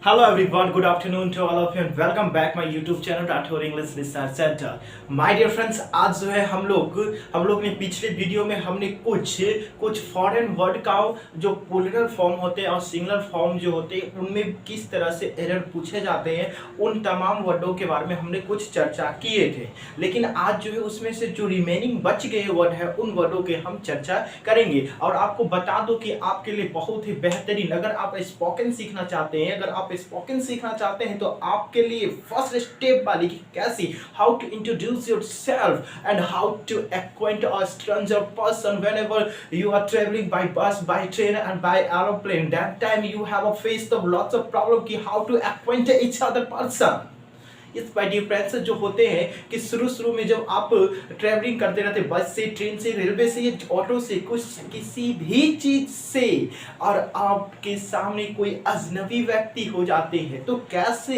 Hello everyone, good afternoon to all of you and welcome back my YouTube channel Rathore English research centre. My dear friends, आज जो है हम लोग ने पिछले वीडियो में हमने कुछ फॉरेन वर्ड का जो प्लूरल फॉर्म होते हैं और सिंगुलर फॉर्म जो होते हैं उनमें किस तरह से एरर पूछे जाते हैं उन तमाम वर्डों के बारे में हमने कुछ चर्चा किए थे। लेकिन आज जो है उसमें से जो रिमेनिंग बच गए वर्ड है उन वर्डों के हम चर्चा करेंगे। और आपको बता दो कि आपके लिए बहुत ही बेहतरीन, अगर आप स्पोकन सीखना चाहते हैं, तो आपके लिए फर्स्ट स्टेप वाली कैसी how to introduce yourself and how to acquaint a stranger person whenever you are travelling by bus, by train and by aeroplane. That time you have a face the lots of problem कि how to acquaint each other person. इस my dear friends जो होते हैं कि शुरू में जब आप ट्रैवलिंग करते रहते बस से, ट्रेन से, रेलवे से या ऑटो से, कुछ किसी भी चीज से, और आपके सामने कोई अजनबी व्यक्ति हो जाते हैं तो कैसे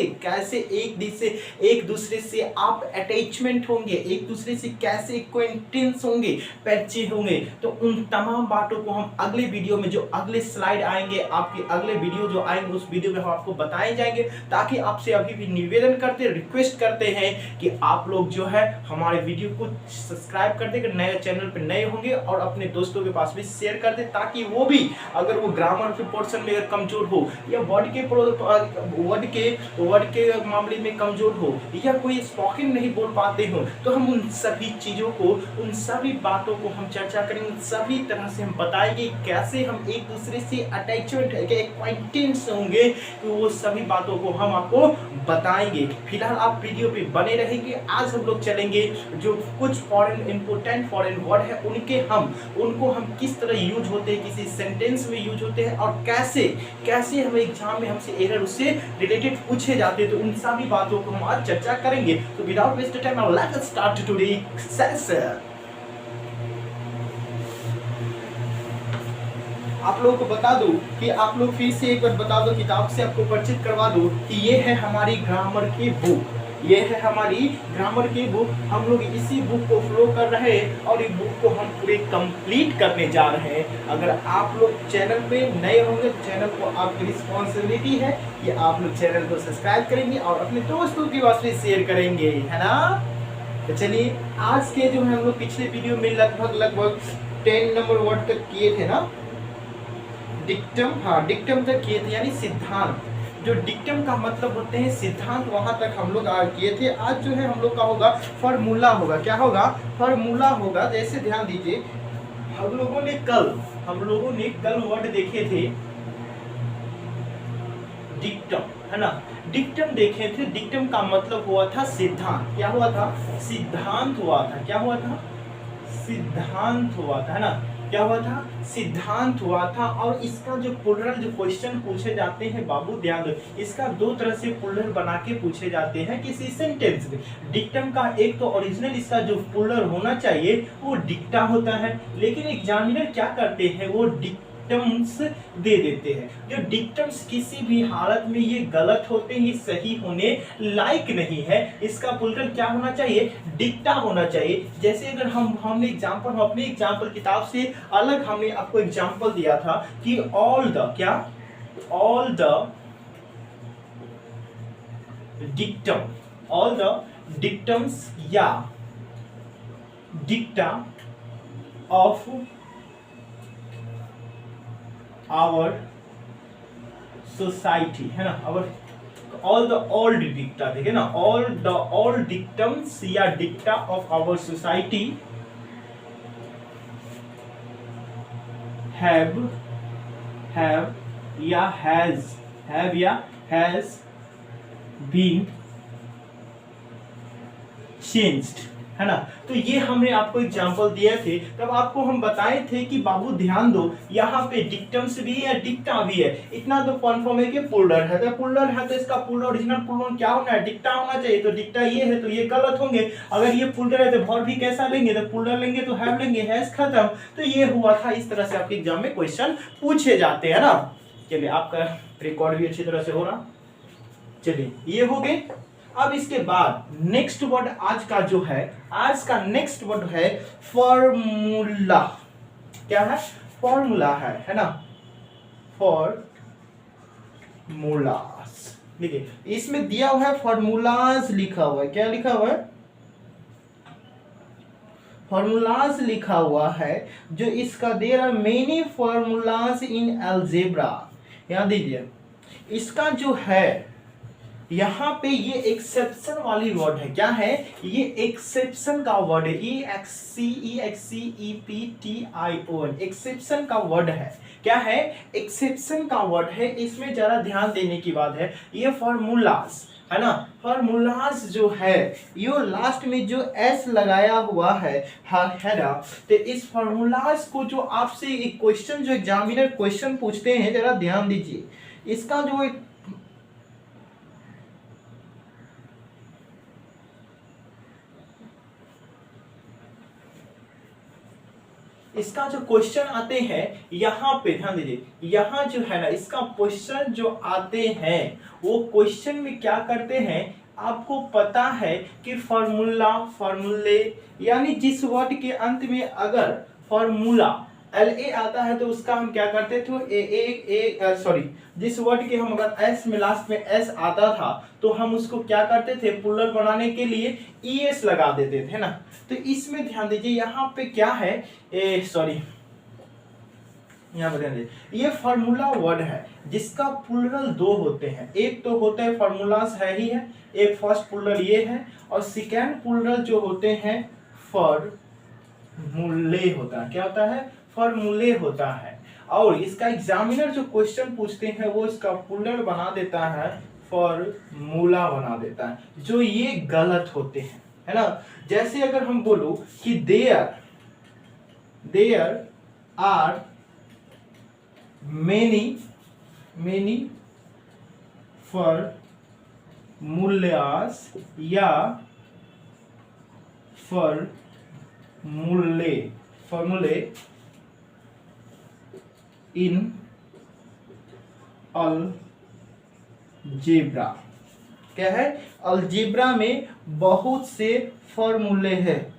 एक दूसरे से आप अटैचमेंट होंगे, एक दूसरे से कैसे एक्वेंटेंस होंगे, परिचय होंगे। तो उन तमाम बातों को हम अगले वीडियो में, जो अगले स्लाइड आएंगे, आपके अगले वीडियो जो आएंगे उस वीडियो में हम आपको बताए जाएंगे। ताकि आपसे अभी भी निवेदन करते, रिक्वेस्ट करते हैं कि आप लोग जो है हमारे वीडियो को सब्सक्राइब कर दे, नए चैनल पे नए होंगे और अपने दोस्तों के पास भी शेयर कर दे, ताकि वो भी अगर वो ग्रामर के पोर्शन में अगर कमजोर हो या वर्ड के मामले में कमजोर हो या कोई स्पोकन नहीं बोल पाते हो, तो हम उन सभी चीजों को, उन सभी बातों को हम चर्चा करेंगे, सभी तरह से हम बताएंगे कैसे हम एक दूसरे से अटैचमेंट है, एक्वाइंटेंस होंगे। तो वो सभी बातों को हम आपको बताएंगे। फिलहाल आप वीडियो पे बने रहेंगे। आज हम लोग चलेंगे जो कुछ इंपोर्टेंट फॉरेन वर्ड है उनको हम किस तरह यूज होते हैं, किसी सेंटेंस में यूज होते हैं और कैसे हम एग्जाम में हमसे एरर उससे रिलेटेड पूछे जाते हैं। तो उन सभी बातों को हम आज चर्चा करेंगे। तो without waste time let's start today session. आप लोगों को बता दो कि आप लोग फिर से एक बार बता दो, किताब से आपको परिचित करवा दो कि ये है हमारी ग्रामर की बुक, ये है हमारी ग्रामर की बुक। हम लोग इसी बुक को फ्लो कर रहे हैं और इस बुक को हम पूरे कंप्लीट करने जा रहे हैं। अगर आप लोग चैनल पे नए होंगे तो चैनल को आपकी रिस्पॉन्सिबिलिटी है कि आप लोग चैनल को सब्सक्राइब करेंगे और अपने दोस्तों के पास भी शेयर करेंगे, है ना। तो चलिए, आज के जो हम लोग पिछले वीडियो में लगभग 10 नंबर वर्ड तक किए थे ना, डिक्टम तक किए थे, यानी सिद्धांत। जो डिक्टम का मतलब होते हैं सिद्धांत, वहां तक हम लोग किए थे। आज जो है हम लोग का होगा फॉर्मूला होगा। क्या होगा? फॉर्मूला होगा। जैसे ध्यान दीजिए, हम लोगों ने कल वर्ड देखे थे डिक्टम, है ना। डिक्टम देखे थे। डिक्टम का मतलब हुआ था सिद्धांत। क्या हुआ था? सिद्धांत हुआ था। क्या हुआ था? सिद्धांत हुआ था, है ना। क्या हुआ था? सिद्धांत हुआ था। और इसका जो प्लूरल जो क्वेश्चन पूछे जाते हैं, बाबू ध्यान दो, इसका दो तरह से प्लूरल बना के पूछे जाते हैं किसी सेंटेंस में। डिक्टम का एक तो ओरिजिनल इसका जो प्लूरल होना चाहिए वो डिक्टा होता है, लेकिन एग्जामिनर क्या करते हैं, वो डिक्टम्स दे देते हैं। जो डिक्टम्स किसी भी हालत में ये गलत होते हैं, ये सही होने लायक नहीं है। इसका प्लूरल क्या होना चाहिए? डिक्टा होना चाहिए। जैसे अगर हमने एग्जांपल, अपने एग्जांपल किताब से अलग हमने आपको एग्जांपल दिया था कि ऑल द डिक्टम्स या डिक्टा ऑफ आवर सोसाइटी, है ना। ऑल द ओल्ड डिक्टा, देखिए ना, ऑल द ओल्ड डिक्टम्स या डिक्टा ऑफ आवर सोसाइटी हैव या हैज बीन चेंज्ड, है ना। तो ये हमने आपको एग्जांपल दिए थे। तब आपको हम बताए थे कि बाबू ध्यान दो, यहाँ पे डिक्टम्स भी है, डिक्टा भी है। इतना तो कन्फर्म है कि प्लूरल है। तो प्लूरल है तो इसका प्लूरल, ओरिजिनल प्लूरल क्या होना है? डिक्टा होना चाहिए। तो डिक्टा ये है तो ये गलत होंगे। अगर ये प्लूरल है तो वर्ब भी कैसा लेंगे? तो प्लूरल लेंगे, तो हैव लेंगे, हैज खत्म। तो ये हुआ था। इस तरह से आपके एग्जाम में क्वेश्चन पूछे जाते हैं ना। चलिए, आपका रिकॉर्ड भी अच्छी तरह से हो रहा। चलिए, ये हो गए। अब इसके बाद नेक्स्ट वर्ड आज का नेक्स्ट वर्ड है फॉर्मूला। क्या है? फॉर्मूला है ना। फॉर्मूलास, देखिए इसमें दिया हुआ है फॉर्मूलाज लिखा हुआ है, क्या लिखा हुआ है, फॉर्मूलाज लिखा हुआ है, जो इसका दे रहा मेनी फॉर्मूलाज इन अलजेब्रा। यहां दीजिए इसका जो है यहाँ पे ये एक्सेप्शन वाली वर्ड है, क्या है, ये एक्सेप्शन का वर्ड है, EXCEPTION, एक्सेप्शन का वर्ड है, क्या है, एक्सेप्शन का वर्ड है। इसमें जरा ध्यान देने की बात है, ये फॉर्मूलाज है ना, फॉर्मूलाज जो है ये लास्ट में जो एस लगाया हुआ है ना, तो इस फॉर्मूलाज को जो आपसे एक क्वेश्चन, जो एग्जामिनर क्वेश्चन पूछते हैं, जरा ध्यान दीजिए, इसका जो एक इसका जो क्वेश्चन आते हैं यहाँ पे ध्यान दीजिए, यहाँ जो है ना इसका क्वेश्चन जो आते हैं वो क्वेश्चन में क्या करते हैं, आपको पता है कि फॉर्मूला, फॉर्मूले, यानी जिस वर्ड के अंत में अगर फॉर्मूला LA आता है तो उसका हम क्या करते थे, सॉरी, जिस वर्ड के हम अगर एस में लास्ट में एस आता था तो हम उसको क्या करते थे, प्लूरल बनाने के लिए ES लगा देते थे ना। तो इसमें ध्यान दीजिए यहाँ पे क्या है, सॉरी, यहाँ पर ध्यान दीजिए, ये फॉर्मूला वर्ड है जिसका प्लूरल दो होते हैं, एक तो होता है फॉर्मूलास है ही है, एक फर्स्ट प्लूरल ये है, और सेकेंड प्लूरल जो होते हैं फॉर्मूले होता है, क्या होता है, फॉर्मूले होता है। और इसका एग्जामिनर जो क्वेश्चन पूछते हैं वो इसका प्लूरल बना देता है, फॉर्मूला बना देता है, जो ये गलत होते हैं, है ना। जैसे अगर हम बोलो कि देयर आर मेनी फॉर्मूलास या फॉर्मूले इन अलजेब्रा, क्या है, अलजेब्रा में बहुत से फॉर्मूले हैं,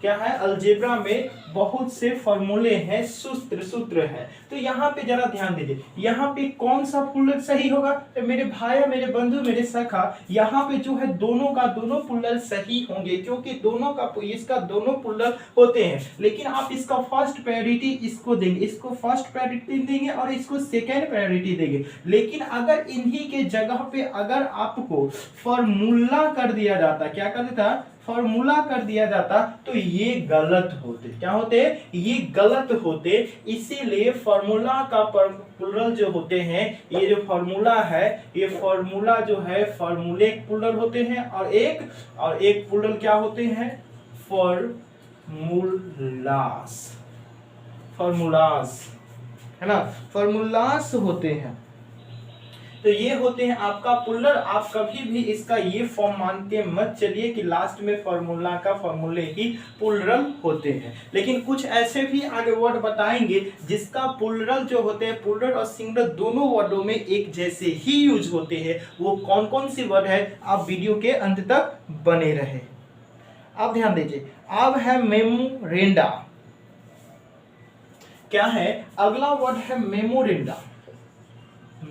क्या है, अलजेब्रा में बहुत से फॉर्मूले हैं, सूत्र है। तो यहाँ पे जरा ध्यान दीजिए, यहाँ पे कौन सा प्लूरल सही होगा, तो मेरे भाई, मेरे बंधु, मेरे सखा, यहाँ पे जो है दोनों का दोनों प्लूरल सही होंगे, क्योंकि दोनों का इसका दोनों प्लूरल होते हैं। लेकिन आप इसका फर्स्ट प्रायोरिटी इसको देंगे, इसको फर्स्ट प्रायोरिटी देंगे और इसको सेकेंड प्रायोरिटी देंगे। लेकिन अगर इन्हीं के जगह पे अगर आपको फॉर्मूला कर दिया जाता, क्या कर देता, फॉर्मूला कर दिया जाता, तो ये गलत होते, क्या होते, ये गलत होते। इसीलिए फॉर्मूला का प्लूरल जो होते हैं, ये जो फॉर्मूला है, ये फॉर्मूला जो है फॉर्मूले प्लूरल होते हैं, और एक प्लूरल क्या होते हैं, फॉर्मूलास, है ना, फॉर्मूलास होते हैं। तो ये होते हैं आपका प्लूरल। आप कभी भी इसका ये फॉर्म मान के मत चलिए कि लास्ट में फॉर्मूला का फॉर्मूले ही प्लूरल होते हैं। लेकिन कुछ ऐसे भी आगे वर्ड बताएंगे जिसका प्लूरल जो होते हैं, प्लूरल और सिंगुलर दोनों वर्डों में एक जैसे ही यूज होते हैं। वो कौन कौन सी वर्ड है, आप वीडियो के अंत तक बने रहे। अब ध्यान दीजिए, अब है मेमोरेंडा, क्या है, अगला वर्ड है मेमोरेंडा,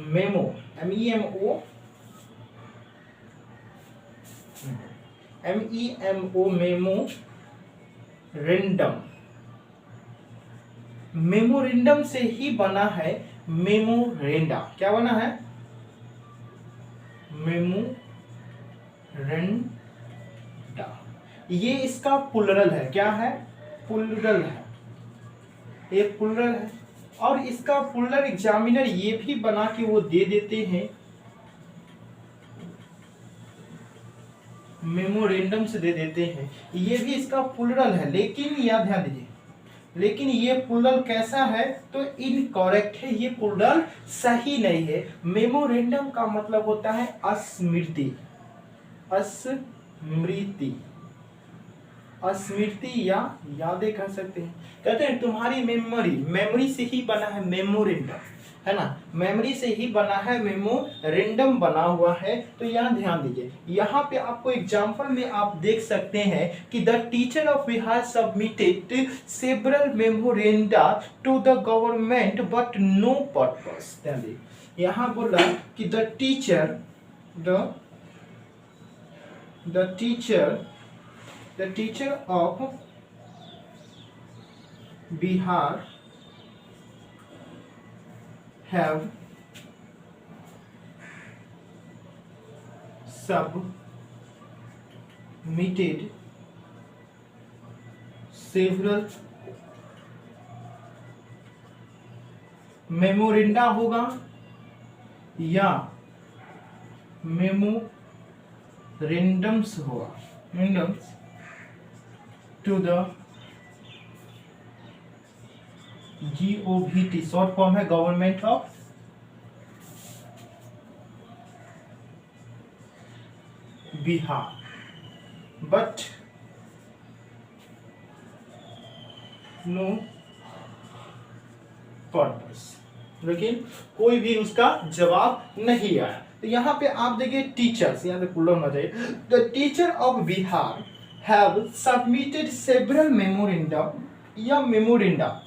MEMO, मेमोरेंडम, मेमोरेंडम से ही बना है मेमोरेंडा, क्या बना है, मेमोरेंडा। ये इसका प्लूरल है, क्या है, प्लूरल है, ये प्लूरल है। और इसका प्लूरल एग्जामिनर ये भी बना के वो दे देते हैं, मेमोरेंडम से दे देते हैं, ये भी इसका प्लूरल है। लेकिन यह ध्यान दीजिए, लेकिन ये प्लूरल कैसा है, तो इनकरेक्ट है, ये प्लूरल सही नहीं है। मेमोरेंडम का मतलब होता है स्मृति, स्मृति या यादें कह सकते हैं। कहते हैं तुम्हारी मेमोरी से ही बना है मेमोरेंडम, है ना, मेमोरी से ही बना है, मेमोरेंडम बना हुआ है। तो यहाँ ध्यान दीजिए, यहाँ पे आपको एग्जाम्पल में आप देख सकते हैं कि the teacher of Bihar submitted several memoranda to the government but no purpose. ध्यान दीजिए, यहां बोला कि the teacher of Bihar have submitted several memoranda होगा या मेमोरेंडम्स होगा, to the GOVT, short form है government of Bihar, but no purpose, लेकिन कोई भी उसका जवाब नहीं आया। तो यहाँ पे आप देखिए टीचर्स, यहाँ पे पुलर होना चाहिए, the teacher of Bihar have submitted several memorandum या मेमोरेंडा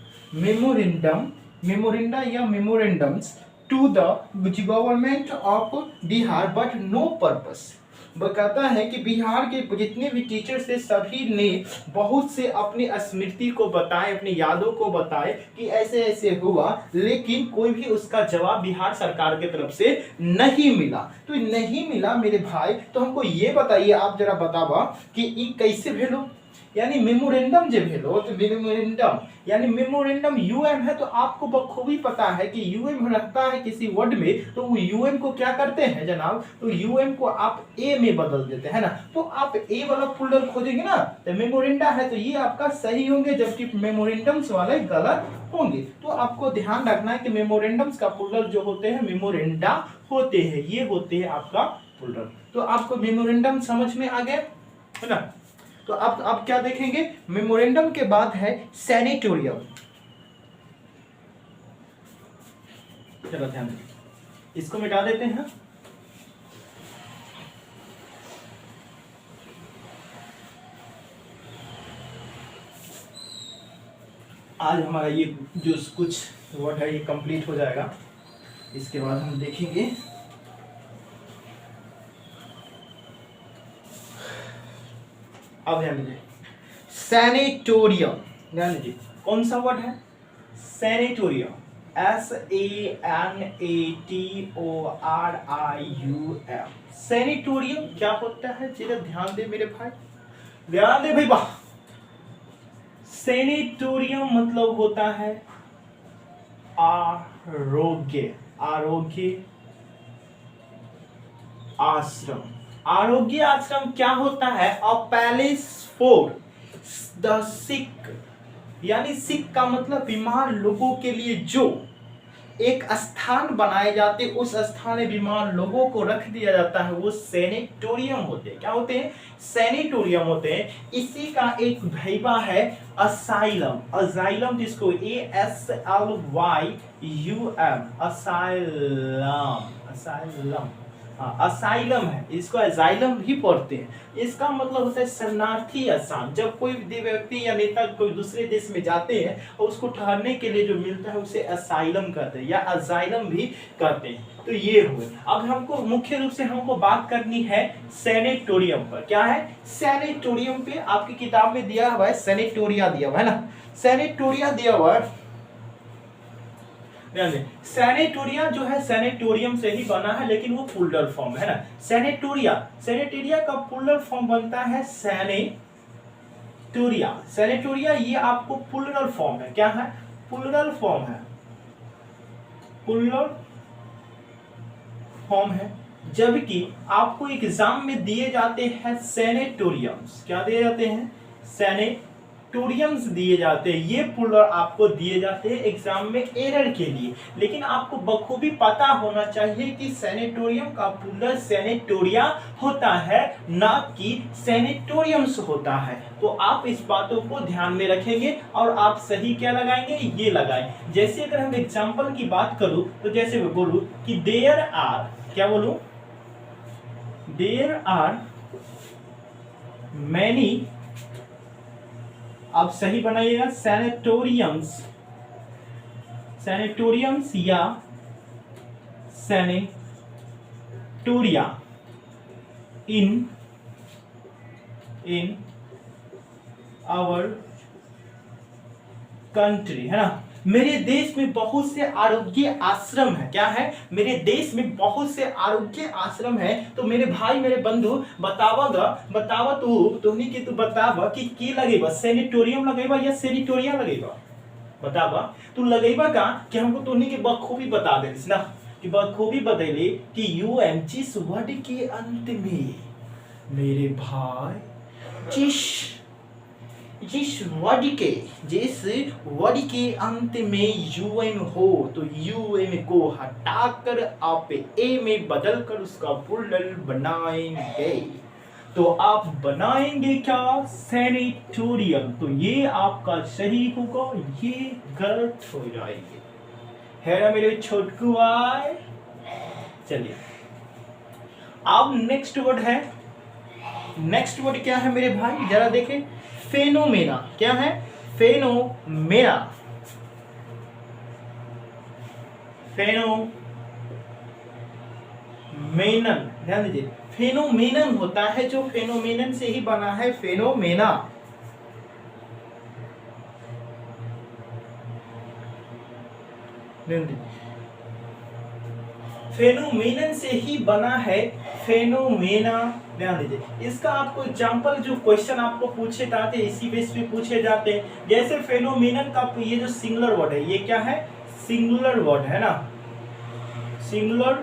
या memorandums to the government of Bihar but no purpose. वह कहता है कि बिहार के जितने भी टीचर्स थे सभी ने बहुत से अपनी स्मृति को बताए, अपनी यादों को बताए कि ऐसे ऐसे हुआ, लेकिन कोई भी उसका जवाब बिहार सरकार की तरफ से नहीं मिला। तो नहीं मिला मेरे भाई, तो हमको ये बताइए, आप जरा बतावा कि ये कैसे भेलो, यानी मेमोरेंडम जो भेलो, तो मेमोरेंडम यानी मेमोरेंडम यूएम है, तो आपको बखूबी पता है कि यूएम रहता है किसी वर्ड में, तो वो यूएम को क्या करते हैं जनाब, तो यूएम को आप ए में बदल देते हैं ना। तो आप ए वाला फोल्डर खोजेंगे ना, तो मेमोरेंडा है तो ये आपका सही होंगे, जबकि मेमोरेंडम्स वाले गलत होंगे। तो आपको ध्यान रखना है कि मेमोरेंडम्स का फोल्डर जो होते हैं मेमोरेंडा होते हैं, ये होते हैं आपका फोल्डर। तो आपको मेमोरेंडम समझ में आ गया है ना। तो अब क्या देखेंगे, मेमोरेंडम के बाद है सैनिटोरियम। चलो ध्यान दें, इसको मिटा देते हैं। आज हमारा ये जो कुछ वर्ड है ये कंप्लीट हो जाएगा, इसके बाद हम देखेंगे अब ध्यान दीजिए सैनिटोरियम, ध्यान दीजिए कौन सा वर्ड है, सैनिटोरियम, SANATORIUM। सैनिटोरियम क्या होता है, जरा ध्यान दे मेरे भाई, ध्यान दे भाई। वाह, सैनिटोरियम मतलब होता है आरोग्य, आरोग्य आश्रम। आरोग्य आश्रम क्या होता है, अ पैलेस फॉर द सिक, यानी सिक का मतलब बीमार लोगों के लिए जो एक स्थान बनाए जाते, उस स्थान में बीमार लोगों को रख दिया जाता है, वो सैनिटोरियम होते हैं। क्या होते हैं, सैनिटोरियम होते हैं। इसी का एक भैया है असाइलम, असाइलम जिसको ASLYUM, असाइलम, असाइलम, असाइलम है, इसको असाइलम भी पढ़ते हैं। इसका मतलब होता है शरणार्थी आश्रम। जब कोई व्यक्ति या नेता कोई दूसरे देश में जाते हैं और उसको ठहरने के लिए जो मिलता है उसे असाइलम कहते हैं या असाइलम भी कहते हैं। तो ये हुए। अब हमको मुख्य रूप से हमको बात करनी है सैनिटोरियम पर। क्या है, सैनिटोरियम पे आपकी किताब में दिया हुआ है सैनिटोरिया दिया हुआ है ना, सैनिटोरिया दिया हुआ है। सैनिटोरिया जो है सैनिटोरियम से ही बना है, लेकिन वो प्लूरल फॉर्म है ना। सैनिटोरिया, सैनिटोरिया का प्लूरल फॉर्म बनता है सैनिटोरिया। सैनिटोरिया ये आपको प्लूरल फॉर्म है, क्या है, प्लूरल फॉर्म है, प्लूरल फॉर्म है। जबकि आपको एग्जाम में दिए जाते हैं सैनिटोरियम्स, क्या दिए जाते हैं, सैनिटोरियम्स दिए जाते हैं। ये प्लूरल आपको दिए जाते हैं एग्जाम में एरर के लिए, लेकिन आपको बखूबी पता होना चाहिए कि सैनिटोरियम का प्लूरल सैनिटोरिया होता है, ना कि सैनिटोरियम्स होता है। तो आप इस बातों को ध्यान में रखेंगे और आप सही क्या लगाएंगे, ये लगाएं। जैसे अगर हम एग्जाम्पल की बात करूं तो जैसे मैं बोलूं कि देयर आर, क्या बोलूं, देयर आर मैनी, आप सही बनाइएगा, सैनिटोरियम्स, सैनिटोरियम्स या सैनिटोरिया इन आवर कंट्री, है ना। मेरे देश में बहुत से आरोग्य आश्रम है। क्या है? मेरे देश में बहुत से आरोग्य आश्रम है। तो मेरे भाई मेरे बंधु बतावा तू बतावा कि लगेगा, सैनिटोरियम लगेगा या सैनिटोरिया लगेगा? बतावा तू लगेगा का कि हमको तोहनी के बखूबी बता दे ना, कि बखूबी बतैले कि यूएमजी वर्ड के अंत में मेरे भाई जिस वर्ड के अंत में यूएम हो तो यूएम को हटाकर आप ए में बदलकर उसका प्लूरल बनाएंगे। तो आप बनाएंगे क्या? सैनिटोरियम। तो ये आपका सही होगा, ये गलत हो जाएगी, है ना मेरे छोटकू भाई। चलिए अब नेक्स्ट वर्ड है, नेक्स्ट वर्ड क्या है मेरे भाई, जरा देखें। फेनोमेना। क्या है? फेनोमेना। फेनोमेनन, ध्यान दीजिए, फेनोमेनन होता है जो फेनोमेनन से ही बना है, फेनोमेना। फेनोमेनन से ही बना है, फेनोमेना। ध्यान दीजिए, इसका आपको एग्जांपल जो क्वेश्चन आपको पूछे जाते हैं इसी बेस पे पूछे जाते हैं। जैसे फेनोमेनन का ये जो सिंगुलर वर्ड है, ये क्या है? सिंगुलर वर्ड है ना, सिंगुलर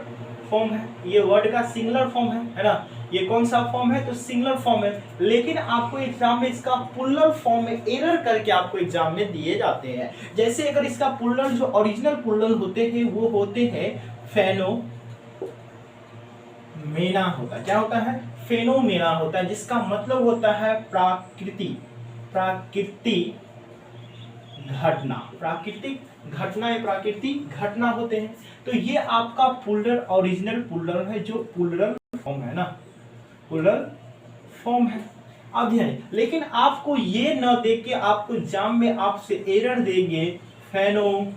फॉर्म है, ये वर्ड का सिंगुलर फॉर्म है ना। ये कौन सा फॉर्म है? तो सिंगुलर फॉर्म है। लेकिन आपको एग्जाम में इसका प्लूरल फॉर्म में एरर करके आपको एग्जाम में दिए जाते हैं। जैसे अगर इसका प्लूरल जो ओरिजिनल प्लूरल होते हैं वो होते हैं फेनोमेना होता है। क्या होता है? फेनोमेना होता है, जिसका मतलब होता है प्राकृतिक घटना, प्राकृतिक घटना या प्राकृतिक घटना होते हैं। तो ये आपका प्लूरल ओरिजिनल प्लूरल है, जो प्लूरल फॉर्म है ना, प्लूरल फॉर्म है। अब ध्यान, लेकिन आपको ये न देख के आपको एग्जाम में आपसे एरर देंगे फेनोमेनन्स,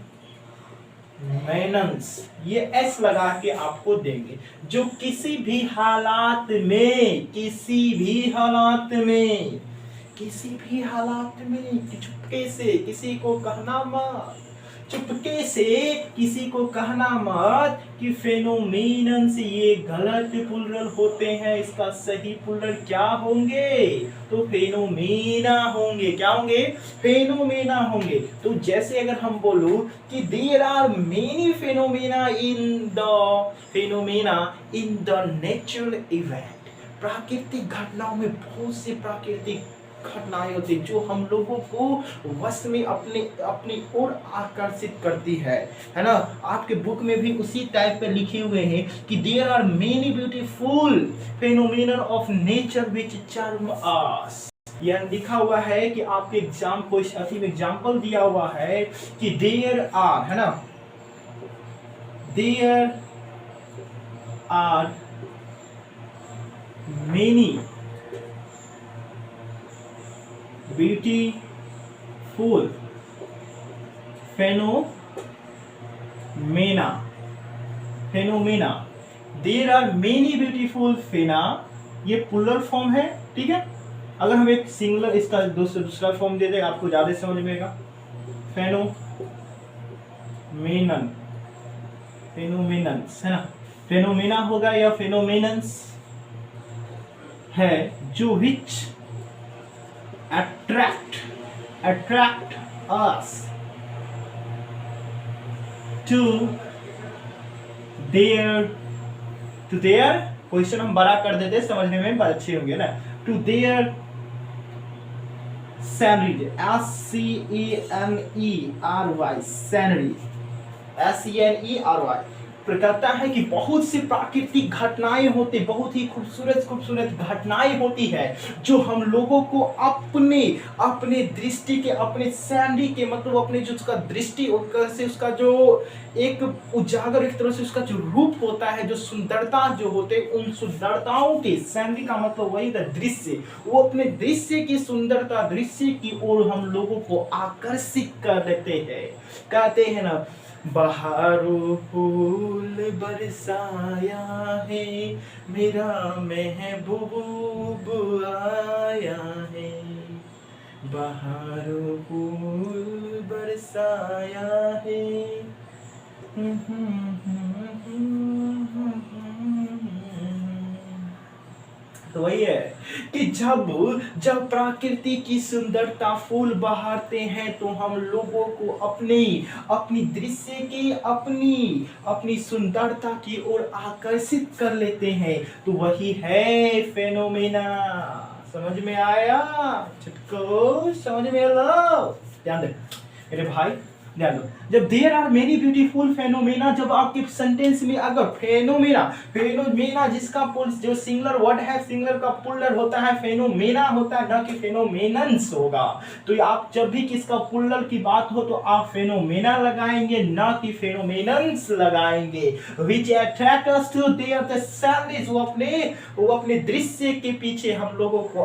ये एस लगा के आपको देंगे, जो किसी भी हालात में चुपके से किसी को कहना मत, कि फेनोमेनन्स ये गलत प्लूरल होते हैं। इसका सही प्लूरल क्या होंगे? तो फेनोमेना होंगे। क्या होंगे? फेनोमेना होंगे। तो जैसे अगर हम बोलूं कि there are many phenomena in the natural event, प्राकृतिक घटनाओं में बहुत से प्राकृतिक घटनाएं होती जो हम लोगों को वश में अपनी ओर आकर्षित करती है ना। आपके बुक में भी उसी टाइप पे लिखे हुए हैं कि there are many beautiful phenomena of nature which charm us. यह लिखा हुआ है कि आपके एग्जाम को में एग्जांपल दिया हुआ है कि देयर आर, है ना, there are many beautiful phenomena, there are many beautiful फेना, ये प्लूरल फॉर्म है। ठीक है, अगर हम एक सिंगुलर इसका दूसरा फॉर्म दे दें आपको ज्यादा समझ में आएगा। फेनोमेनन्स, है ना, फेनोमेना होगा या फेनोमेनन्स है, जो विच attract us to their question हम बड़ा कर देते, समझने में अच्छे होंगे ना। टू देयर सैनरी, SCENERY, सैनरी, SCENERY कहता है कि बहुत सी प्राकृतिक घटनाएं होती, बहुत ही खूबसूरत घटनाएं होती है जो हम लोगों को अपने दृष्टि के, अपने सैनरी के, मतलब अपने जो उसका दृष्टि से उसका जो एक उजागर, एक तरह से उसका जो रूप होता है, जो सुंदरता जो होते, उन सुंदरताओं के, सैनरी का मतलब वही था दृश्य, वो अपने दृश्य की सुंदरता, दृश्य की ओर हम लोगों को आकर्षित कर देते हैं। कहते हैं ना, बहारों फूल बरसाया है, मेरा महबूब आया है। बहारों फूल बरसाया है। तो वही है कि जब जब प्रकृति की सुंदरता फूल बहारते हैं तो हम लोगों को अपनी अपनी दृश्य की अपनी अपनी सुंदरता की ओर आकर्षित कर लेते हैं। तो वही है फेनोमेना। समझ में आया? छुटको समझ में लो। ध्यान दे मेरे भाई, ध्यान दो। जब there are many beautiful phenomena, जब आपके सेंटेंस में अगर फेनोमेना फेनोमेना जिसका जो सिंगुलर वर्ड है, सिंगुलर का प्लुरल होता है फेनोमेना होता है, ना कि फेनोमेनन्स होगा। तो आप जब भी किसका प्लुरल की बात हो तो आप फेनोमेना लगाएंगे, ना कि फेनोमेनन्स लगाएंगे। Which attract us to their the sandwich, वो अपने दृश्य के पीछे हम लोगों को